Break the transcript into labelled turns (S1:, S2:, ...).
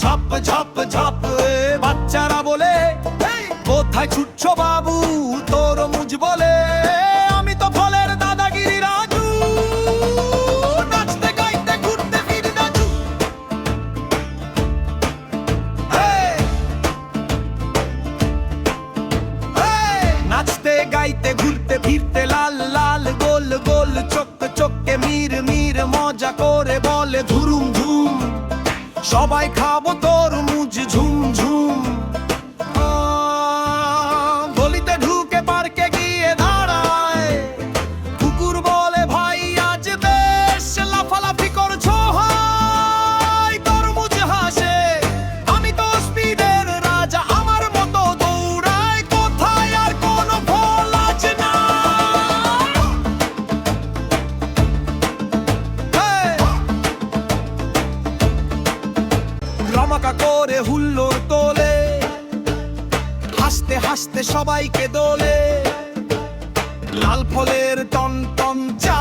S1: ঝপ ঝপ ঝপ। বাচ্চারা বলে কোথায় ছুটছো বাবু, তরমুজ বলে আমি তো ফলের দাদাগিরি রাজু। নাচতে গাইতে ঘুরতে ফিরি রাজু। নাচতে গাইতে ঘুরতে ফিরতে লাল লাল গোল গোল চোখ চোখকে মির মির মজা করে বলে ধুরুম ধুম। সবাই খাবো তরমুজ ঝুম ঝুম। গলিতে ঢুকে পার্কে গিয়ে দাঁড়ায়, কুকুর বলে ভাই আজ বেশ লাফালাফি করছো হাই। তরমুজ হাসে আমি তো স্পিডের রাজা, আমার মতো দৌড়ায় কোথায় আর কোনো ফল আজ না। রমাকা করে হুল্লোড় তোলে, হাসতে হাসতে সবাইকে দোলে। লাল ফলের টন টন চা